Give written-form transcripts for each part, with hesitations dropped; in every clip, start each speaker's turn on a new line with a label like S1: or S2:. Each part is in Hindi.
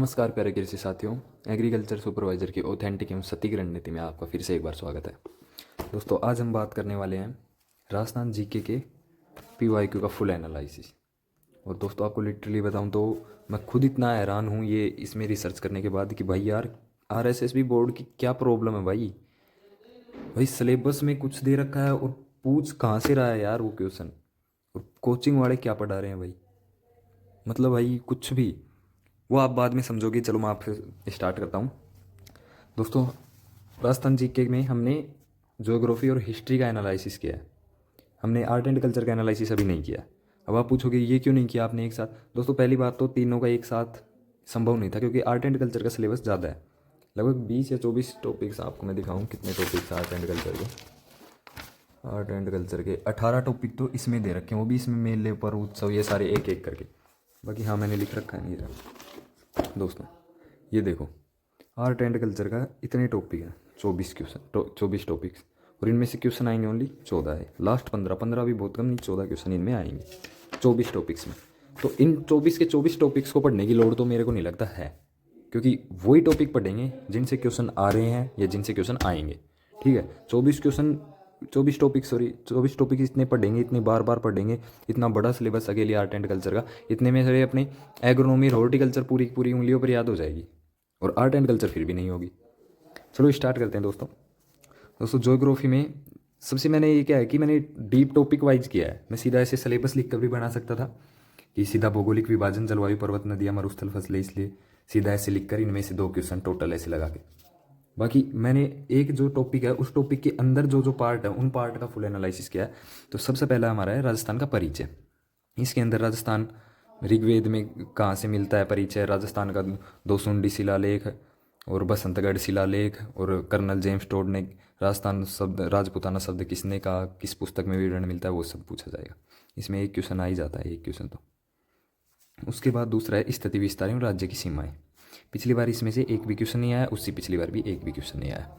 S1: नमस्कार प्यारे कृषि साथियों। एग्रीकल्चर सुपरवाइजर की ऑथेंटिक एवं सटीक रणनीति में आपका फिर से एक बार स्वागत है। दोस्तों, आज हम बात करने वाले हैं राजस्थान जीके के पीवाईक्यू का फुल एनालिसिस। और दोस्तों, आपको लिटरली बताऊं तो मैं खुद इतना हैरान हूं ये इसमें रिसर्च करने के बाद कि भाई यार, आरएसएसबी बोर्ड की क्या प्रॉब्लम है भाई। भाई सिलेबस में कुछ दे रखा है और पूछ कहाँ से रहा है यार वो क्वेश्चन, और कोचिंग वाले क्या पढ़ा रहे हैं भाई। मतलब भाई कुछ भी, वो आप बाद में समझोगे। चलो मैं आपसे स्टार्ट करता हूँ। दोस्तों, राजस्थान जीके में हमने ज्योग्राफी और हिस्ट्री का एनालिसिस किया है। हमने आर्ट एंड कल्चर का एनालिसिस अभी नहीं किया। अब आप पूछोगे ये क्यों नहीं किया आपने एक साथ। दोस्तों, पहली बात तो तीनों का एक साथ संभव नहीं था, क्योंकि आर्ट एंड कल्चर का सिलेबस ज़्यादा है। लगभग 20 या 24 टॉपिक्स, आपको मैं दिखाऊँ कितने टॉपिक्स आर्ट एंड कल्चर के। आर्ट एंड कल्चर के 18 टॉपिक तो इसमें दे रखे हैं, वो भी इसमें मेले पर उत्सव ये सारे एक एक करके। बाकी हाँ, मैंने लिख रखा है नहीं। दोस्तों ये देखो, आर्ट एंड कल्चर का इतने टॉपिक हैं, 24 क्वेश्चन, 24 टॉपिक्स, और इनमें से क्वेश्चन आएंगे ओनली 14 है। लास्ट 15 भी बहुत कम नहीं, 14 क्वेश्चन इनमें आएंगे 24 टॉपिक्स में। तो इन 24 के 24 टॉपिक्स को पढ़ने की लोड़ तो मेरे को नहीं लगता है, क्योंकि वही टॉपिक पढ़ेंगे जिनसे क्वेश्चन आ रहे हैं या जिनसे क्वेश्चन आएंगे। ठीक है, 24 टॉपिक इतने पढ़ेंगे, इतने बार बार पढ़ेंगे। इतना बड़ा सिलेबस अकेले आर्ट एंड कल्चर का, इतने में से अपने एग्रोनॉमी हॉर्टिकल्चर पूरी की पूरी उंगलियों पर याद हो जाएगी, और आर्ट एंड कल्चर फिर भी नहीं होगी। चलो स्टार्ट करते हैं दोस्तों, ज्योग्राफी में सबसे मैंने ये क्या है कि मैंने डीप टॉपिक वाइज किया है। मैं सीधा ऐसे सिलेबस लिख कर भी बना सकता था कि सीधा भौगोलिक विभाजन, जलवायु, पर्वत, नदियाँ, मरुस्थल, फसलें, इसलिए सीधा ऐसे लिख कर इनमें से 2 क्वेश्चन टोटल ऐसे लगा के। बाकी मैंने एक जो टॉपिक है उस टॉपिक के अंदर जो जो पार्ट है उन पार्ट का फुल एनालिसिस किया है। तो सबसे पहला हमारा है राजस्थान का परिचय। इसके अंदर राजस्थान ऋग्वेद में कहाँ से मिलता है परिचय, राजस्थान का दोसुंडी शिलालेख और बसंतगढ़ शिलालेख, और कर्नल जेम्स टोड ने राजस्थान शब्द, राजपूताना शब्द किसने कहा, किस पुस्तक में विवरण मिलता है, वो सब पूछा जाएगा। इसमें एक क्वेश्चन आ ही जाता है, एक क्वेश्चन तो। उसके बाद दूसरा है स्थिति विस्तार एवं राज्य की सीमाएं। पिछली बार इसमें से एक भी क्वेश्चन नहीं आया, उससे पिछली बार भी एक भी क्वेश्चन नहीं आया।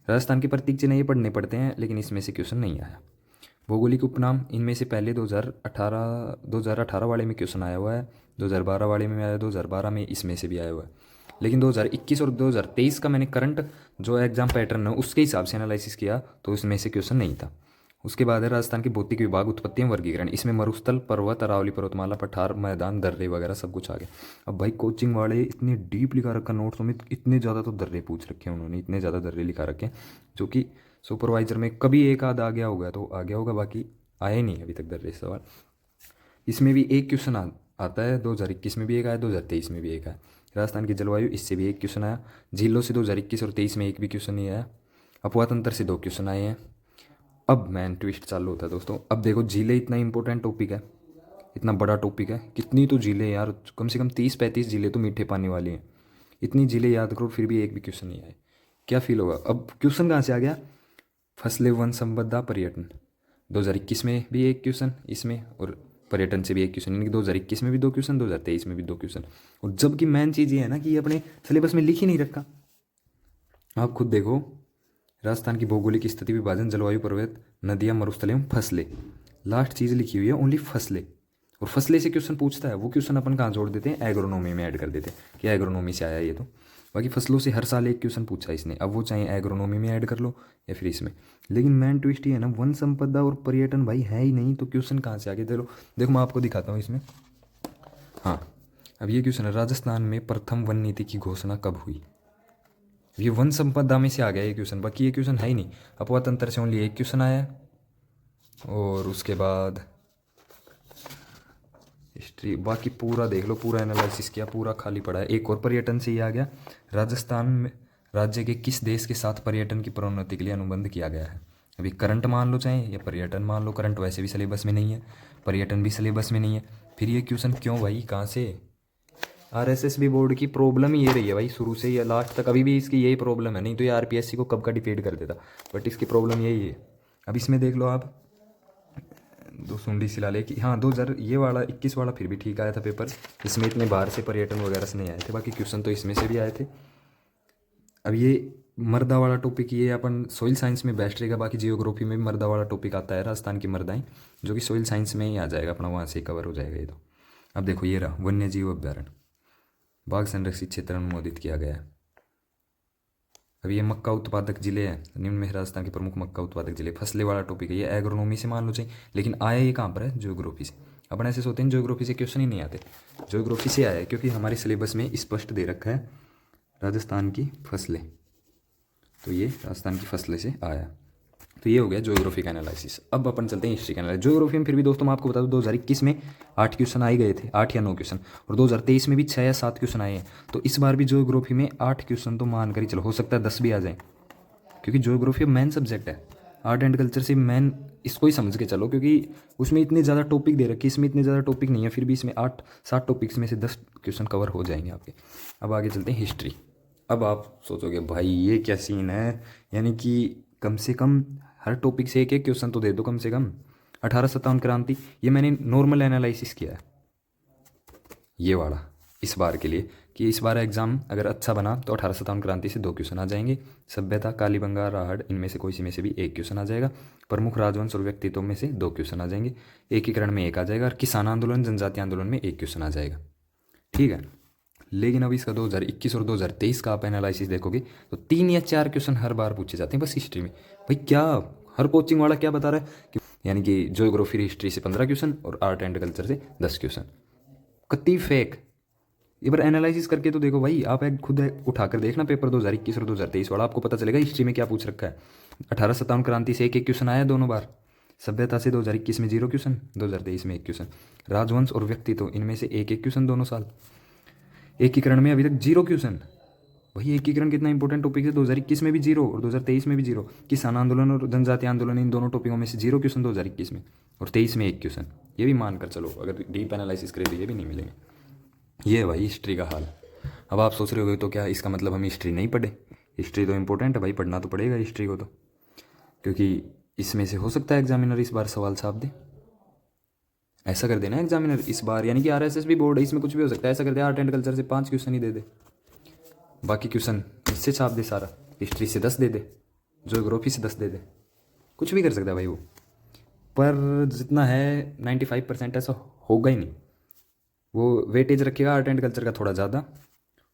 S1: राजस्थान के प्रतीक चिन्ह ये पढ़ने पड़ते हैं, लेकिन इसमें से क्वेश्चन नहीं आया। भौगोलिक उपनाम, इनमें से पहले 2018 वाले में क्वेश्चन आया हुआ है, 2012 वाले में आया, 2012 में इसमें से भी आया हुआ है। लेकिन 2021 और 2023 का मैंने करंट जो एग्जाम पैटर्न है उसके हिसाब से एनालिसिस किया, तो इसमें से क्वेश्चन नहीं था। उसके बाद है राजस्थान के भौतिक विभाग, उत्पत्ति एवं वर्गीकरण। इसमें मरुस्थल, पर्वत, अरावली पर्वतमाला, पठार, मैदान, दर्रे वगैरह सब कुछ आ गया। अब भाई कोचिंग वाले इतने डीप लिखा रखा नोट्स में, इतने ज़्यादा तो दर्रे पूछ रखे हैं उन्होंने, इतने ज़्यादा दर्रे लिखा रखे हैं, जो कि सुपरवाइजर में कभी एक आध आ गया होगा तो आ गया होगा, बाकी आए नहीं अभी तक दर्रे सवाल। इसमें भी एक क्वेश्चन आता है, 2021 में भी एक आया, 2023 में भी एक आया। राजस्थान की जलवायु, इससे भी एक क्वेश्चन आया। झीलों से 2021 और 23 में एक भी क्वेश्चन नहीं आया। अपवा तंत्र से 2 क्वेश्चन आए हैं। अब मैन ट्विस्ट चालू होता है दोस्तों। अब देखो, झीलें इतना इंपॉर्टेंट टॉपिक है, इतना बड़ा टॉपिक है, कितनी तो झीलें यार, कम से कम 30-35 झीलें तो मीठे पानी वाली हैं। इतनी झीलें याद करो, फिर भी एक भी क्वेश्चन नहीं आए, क्या फील होगा। अब क्वेश्चन कहाँ से आ गया, फसलें, वन संपदा, पर्यटन। 2021 में भी एक क्वेश्चन इसमें, और पर्यटन से भी एक क्वेश्चन, यानी कि 2021 में भी 2 क्वेश्चन, 2023 में भी 2 क्वेश्चन। और जबकि मेन चीज़ ये है ना कि ये अपने सिलेबस में लिख ही नहीं रखा। आप खुद देखो, राजस्थान की भौगोलिक स्थिति, विभाजन, जलवायु, पर्वत, नदियाँ, मरुस्थल एवं फसलें, लास्ट चीज़ लिखी हुई है ओनली फसलें। और फसलें से क्वेश्चन पूछता है, वो क्वेश्चन अपन कहाँ जोड़ देते हैं, एग्रोनॉमी में ऐड कर देते हैं कि एग्रोनॉमी से आया ये तो। बाकी फसलों से हर साल एक क्वेश्चन पूछा है इसने, अब वो चाहे एग्रोनॉमी में ऐड कर लो या फिर इसमें। लेकिन मैन ट्विस्ट ये है ना, वन संपदा और पर्यटन भाई है ही नहीं, तो क्वेश्चन कहाँ से आगे। देखो देखो, मैं आपको दिखाता हूँ इसमें। हाँ, अब ये क्वेश्चन है, राजस्थान में प्रथम वन नीति की घोषणा कब हुई। ये वन संपदा में से आ गया ये क्वेश्चन, बाकी ये क्वेश्चन है ही नहीं। अपवा तंत्र से ओनली एक क्वेश्चन आया है, और उसके बाद हिस्ट्री, बाकी पूरा देख लो, पूरा एनालिसिस किया, पूरा खाली पड़ा है। एक और पर्यटन से ही आ गया, राजस्थान में राज्य के किस देश के साथ पर्यटन की प्रोन्नति के लिए अनुबंध किया गया है। अभी करंट मान लो चाहे या पर्यटन मान लो, करंट वैसे भी सिलेबस में नहीं है, पर्यटन भी सिलेबस में नहीं है, फिर ये क्वेश्चन क्यों भाई, कहाँ से। आरएसएसबी बोर्ड की प्रॉब्लम ये रही है भाई शुरू से या लास्ट तक, अभी भी इसकी यही प्रॉब्लम है, नहीं तो ये आरपीएससी को कब का डिफीट कर देता, बट इसकी प्रॉब्लम यही है। अब इसमें देख लो आप, दोसुंडी शिलालेख, हाँ 2000 ये वाला 21 वाला फिर भी ठीक आया था पेपर, इसमें इतने बाहर से पर्यटन वगैरह से नहीं आए थे, बाकी क्वेश्चन तो इसमें से भी आए थे। अब ये मर्दा वाला टॉपिक, ये अपन सॉइल साइंस में बेस्ट रहेगा, बाकी जियोग्राफी में भी मर्दा वाला टॉपिक आता है, राजस्थान की मर्दाएँ, जो कि सॉइल साइंस में ही आ जाएगा अपना, वहाँ से कवर हो जाएगा ये तो। अब देखो ये रहा वन्य जीव अभ्यारण्य, बाघ संरक्षित क्षेत्र अनुमोदित किया गया है। अब ये मक्का उत्पादक जिले हैं, निम्न में राजस्थान के प्रमुख मक्का उत्पादक जिले। फसलें वाला टॉपिक है, ये एग्रोनॉमी से मान लो चाहिए, लेकिन आया ये कहाँ पर है, ज्योग्राफी से। अपन ऐसे सोचते हैं ज्योग्राफी से क्वेश्चन ही नहीं आते, ज्योग्राफी से आया है क्योंकि हमारे सिलेबस में स्पष्ट दे रखा है राजस्थान की फसलें, तो ये राजस्थान की फसलें से आया। तो ये हो गया ज्योग्राफी का एनालिसिस। अब अपन चलते हैं हिस्ट्री का एनालिसिस। ज्योग्राफी में फिर भी दोस्तों मैं आपको बता दूं 2021 में 8 क्वेश्चन आए गए थे, 8 या 9 क्वेश्चन, और 2023 में भी 6 या 7 क्वेश्चन आए हैं। तो इस बार भी ज्योग्राफी में 8 क्वेश्चन तो मान कर ही चलो, हो सकता है 10 भी आ जाएँ, क्योंकि ज्योग्राफी मेन सब्जेक्ट है। आर्ट एंड कल्चर से मेन इसको ही समझ के चलो, क्योंकि उसमें इतने ज़्यादा टॉपिक दे रखे, इसमें इतने ज़्यादा टॉपिक नहीं है, फिर भी इसमें 8-7 टॉपिक्स में से 10 क्वेश्चन कवर हो जाएंगे आपके। अब आगे चलते हैं हिस्ट्री। अब आप सोचोगे भाई ये क्या सीन है, यानी कि कम से कम हर टॉपिक से एक एक क्वेश्चन तो दे दो कम से कम। 1857 क्रांति, ये मैंने नॉर्मल एनालिसिस किया है ये वाला इस बार के लिए, कि इस बार एग्जाम अगर अच्छा बना तो 1857 क्रांति से 2 क्वेश्चन आ जाएंगे। सभ्यता, कालीबंगा, राहड़, इनमें से कोई सी में से भी 1 क्वेश्चन आ जाएगा। प्रमुख राजवंश और व्यक्तित्व में से 2 क्वेश्चन आ जाएंगे। एकीकरण में 1 आ जाएगा, और किसान आंदोलन, जनजाति आंदोलन में 1 क्वेश्चन आ जाएगा। ठीक है, लेकिन अब इसका 2021 और 2023 का आप एनालिसिस देखोगे तो 3 या 4 क्वेश्चन हर बार पूछे जाते हैं बस हिस्ट्री में। भाई क्या हर कोचिंग वाला क्या बता रहा है कि, यानी कि ज्योग्राफी हिस्ट्री से 15 क्वेश्चन और आर्ट एंड कल्चर से 10 क्वेश्चन, कति फेक। एक बार एनालिसिस करके तो देखो भाई, आप एक खुद उठाकर देखना पेपर 2021 और 2023 वाला, आपको पता चलेगा हिस्ट्री में क्या पूछ रखा है। 1857 क्रांति से 1-1 क्वेश्चन आया दोनों बार। सभ्यता से 2021 में 0 क्वेश्चन, 2023 में 1 क्वेश्चन। राजवंश और व्यक्तित्व, इनमें से 1-1 क्वेश्चन दोनों साल। एकीकरण में अभी तक 0 क्वेश्चन। वही एकीकरण कितना इंपॉर्टेंट टॉपिक है, 2021 में भी 0 और 2023 में भी 0। किसान आंदोलन और जनजाति आंदोलन, इन दोनों टॉपिकों में से 0 क्वेश्चन 2021 में, और 23 में 1 क्वेश्चन। ये भी मानकर चलो, अगर डीप एनालिसिस करें तो ये भी नहीं मिलेंगे। ये है भाई हिस्ट्री का हाल। अब आप सोच रहे होगे तो क्या इसका मतलब हम हिस्ट्री नहीं पढ़े? हिस्ट्री तो इंपॉर्टेंट है भाई, पढ़ना तो पड़ेगा हिस्ट्री को तो, क्योंकि इसमें से हो सकता है एग्जामिनर इस बार सवाल छाप दे। ऐसा कर देना एग्जामिनर इस बार, यानी कि आरएसएस बोर्ड है, इसमें कुछ भी हो सकता है। ऐसा कर दे आर्ट एंड कल्चर से 5 क्वेश्चन ही दे दे, बाकी क्वेश्चन इससे छाप दे सारा। हिस्ट्री से 10 दे दे, ज्योग्राफी से 10 दे दे, कुछ भी कर सकता है भाई वो। पर जितना है 95% ऐसा होगा ही नहीं। वो वेटेज रखेगा आर्ट एंड कल्चर का थोड़ा ज़्यादा,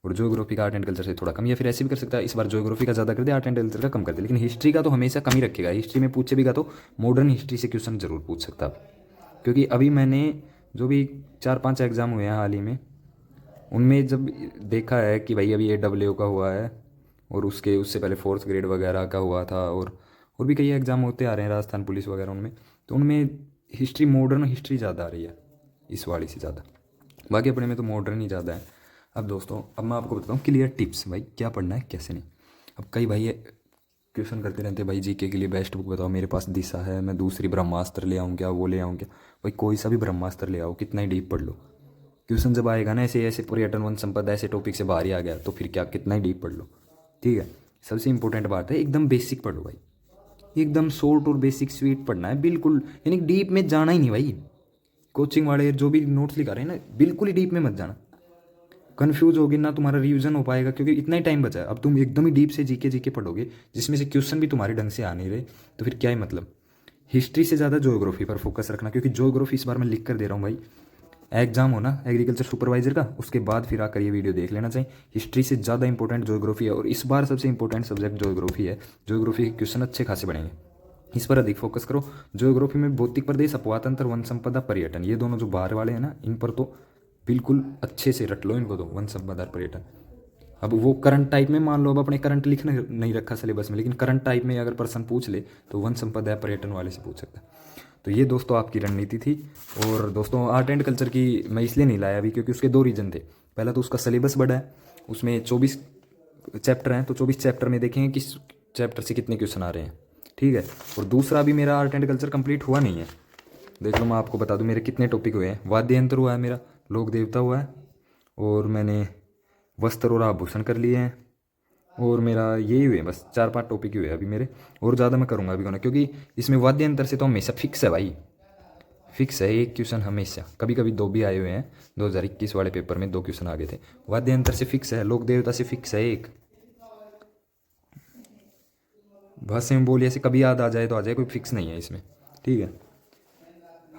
S1: और ज्योग्राफी का आर्ट एंड कल्चर से थोड़ा कम, या फिर ऐसे भी कर सकता है इस बार ज्योग्राफी का ज़्यादा कर दे, आर्ट एंड कल्चर का कम कर दे। लेकिन हिस्ट्री का तो हमेशा कम ही रखेगा। हिस्ट्री में पूछे भी का तो मॉडर्न हिस्ट्री से क्वेश्चन जरूर पूछ सकता है, क्योंकि अभी मैंने जो भी 4-5 एग्ज़ाम हुए हैं हाल ही में, उनमें जब देखा है कि भाई अभी AWO का हुआ है, और उससे पहले 4th ग्रेड वगैरह का हुआ था, और भी कई एग्ज़ाम होते आ रहे हैं, राजस्थान पुलिस वगैरह, उनमें तो उनमें हिस्ट्री, मॉडर्न हिस्ट्री ज़्यादा आ रही है इस वाली से ज़्यादा। बाकी अपने में तो मॉडर्न ही ज़्यादा है। अब दोस्तों, अब मैं आपको बताता हूँ क्लियर टिप्स, भाई क्या पढ़ना है कैसे नहीं। अब कई भाई क्वेश्चन करते रहते हैं भाई जीके के लिए बेस्ट बुक बताओ, मेरे पास दिशा है, मैं दूसरी ब्रह्मास्त्र ले आऊँ क्या, वो ले आऊँ क्या। भाई कोई सा भी ब्रह्मास्त्र ले आओ, कितना ही डीप पढ़ लो, क्वेश्चन जब आएगा ना ऐसे ऐसे पर्यटन वन संपदा ऐसे टॉपिक से बाहर ही आ गया तो फिर क्या, कितना ही डीप पढ़ लो। ठीक है, सबसे इंपॉर्टेंट बात है एकदम बेसिक पढ़ो भाई, एकदम शॉर्ट और बेसिक स्वीट पढ़ना है बिल्कुल, यानी डीप में जाना ही नहीं भाई। कोचिंग वाले जो भी नोट्स लिखा रहे हैं ना, बिल्कुल ही डीप में मत जाना, कन्फ्यूज होगी ना, तुम्हारा रिवीजन हो पाएगा, क्योंकि इतना ही टाइम बचा है। अब तुम एकदम ही डीप से जीके पढ़ोगे जिसमें से क्वेश्चन भी तुम्हारे ढंग से आ नहीं रहे, तो फिर क्या है मतलब। हिस्ट्री से ज़्यादा ज्योग्राफी पर फोकस रखना, क्योंकि ज्योग्राफी इस बार मैं लिख कर दे रहा हूँ भाई, एग्जाम हो ना एग्रीकल्चर सुपरवाइजर का, उसके बाद फिर आकर ये वीडियो देख लेना चाहिए। हिस्ट्री से ज़्यादा इंपॉर्टेंट ज्योग्राफी है, और इस बार सबसे इंपॉर्टेंट सब्जेक्ट ज्योग्राफी है। ज्योग्राफी के क्वेश्चन अच्छे खासे बनेंगे, इस पर अधिक फोकस करो। ज्योग्राफी में भौतिक प्रदेश, अपवातंत्र, वन संपदा, पर्यटन, ये दोनों जो बाहर वाले हैं ना, इन पर तो बिल्कुल अच्छे से रट लो इनको तो, वन संपदा, पर्यटन। अब वो करंट टाइप में मान लो, अब अपने करंट लिखना नहीं रखा सिलेबस में, लेकिन करंट टाइप में अगर पर्सन पूछ ले तो वन संपदा, पर्यटन वाले से पूछ सकता है। तो ये दोस्तों आपकी रणनीति थी। और दोस्तों आर्ट एंड कल्चर की मैं इसलिए नहीं लाया अभी, क्योंकि उसके 2 रीज़न थे। पहला तो उसका सिलेबस बड़ा है, उसमें 24 चैप्टर हैं, तो 24 चैप्टर में देखेंगे किस चैप्टर से कितने क्वेश्चन आ रहे हैं। ठीक है, और दूसरा भी मेरा आर्ट एंड कल्चर कंप्लीट हुआ नहीं है। देख लो, मैं आपको बता दूं मेरे कितने टॉपिक हुए हैं। वाद्य यंत्र हुआ है मेरा, लोक देवता हुआ है, और मैंने वस्त्र और आभूषण कर लिए हैं, और मेरा यही हुए बस 4-5 टॉपिक ही हुए अभी मेरे, और ज़्यादा मैं करूँगा अभी होना, क्योंकि इसमें वाद्य यंत्र से तो हमेशा फिक्स है भाई, फिक्स है 1 क्वेश्चन हमेशा। कभी कभी 2 भी आए हुए हैं, 2021 वाले पेपर में 2 क्वेश्चन आ गए थे। वाद्य यंत्र से फिक्स है, लोक देवता से फिक्स है 1, भाष्य में बोलिए से कभी याद आ जाए तो आ जाए, कोई फिक्स नहीं है इसमें। ठीक है,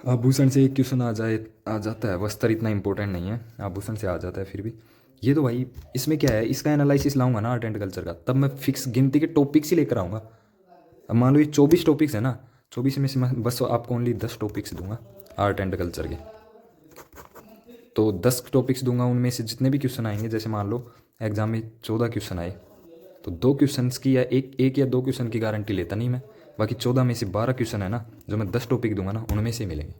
S1: आभूषण से 1 क्वेश्चन आ जाता है, वस्त्र इतना इंपॉर्टेंट नहीं है, आभूषण से आ जाता है फिर भी। ये तो भाई इसमें क्या है, इसका एनालिसिस लाऊंगा ना आर्ट एंड कल्चर का, तब मैं फिक्स गिनती के टॉपिक्स ही लेकर आऊँगा। अब मान लो ये 24 टॉपिक्स है ना, 24 में से मैं बस आपको ओनली 10 टॉपिक्स दूंगा आर्ट एंड कल्चर के। तो 10 टॉपिक्स दूंगा, उनमें से जितने भी क्वेश्चन आएंगे, जैसे मान लो एग्जाम में 14 क्वेश्चन आए, तो 2 क्वेश्चंस की या एक या 2 क्वेश्चन की गारंटी लेता नहीं मैं। बाकी 14 में से 12 क्वेश्चन है ना, जो मैं 10 टॉपिक दूंगा ना, उनमें से मिलेंगे।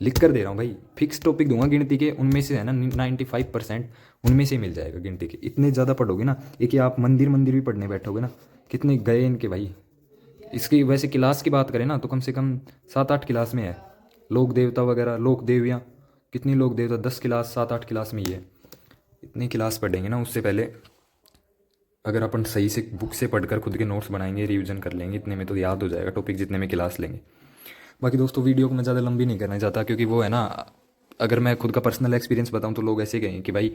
S1: लिख कर दे रहा हूँ भाई, फिक्स टॉपिक दूंगा गिनती के, उनमें से है ना 95% उनमें से मिल जाएगा गिनती के। इतने ज़्यादा पढ़ोगे ना, एक ही आप मंदिर मंदिर भी पढ़ने बैठोगे ना, कितने गए इनके भाई। इसकी वैसे क्लास की बात करें ना, तो कम से कम 7-8 क्लास में है। लोक देवता वगैरह, लोक देवियाँ, कितनी लोक देवता, 10 क्लास 7-8 क्लास में ही है। इतनी क्लास पढ़ेंगे ना, उससे पहले अगर अपन सही से बुक से पढ़कर खुद के नोट्स बनाएंगे, रिवीजन कर लेंगे, इतने में तो याद हो जाएगा टॉपिक जितने में क्लास लेंगे। बाकी दोस्तों वीडियो को मैं ज़्यादा लंबी नहीं करना चाहता, क्योंकि वो है ना, अगर मैं खुद का पर्सनल एक्सपीरियंस बताऊँ तो लोग ऐसे कहेंगे कि भाई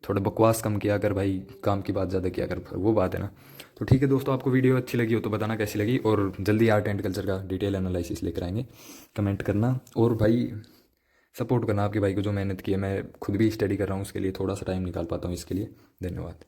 S1: थोड़ा बकवास कम किया कर भाई, काम की बात ज़्यादा किया कर, वो बात है ना। तो ठीक है दोस्तों, आपको वीडियो अच्छी लगी हो तो बताना कैसी लगी, और जल्दी आर्ट एंड कल्चर का डिटेल एनालिसिस लेकर आएंगे, कमेंट करना। और भाई सपोर्ट करना आपके भाई को, जो मेहनत की है। मैं खुद भी स्टडी कर रहा हूँ, उसके लिए थोड़ा सा टाइम निकाल पाता हूँ इसके लिए। धन्यवाद।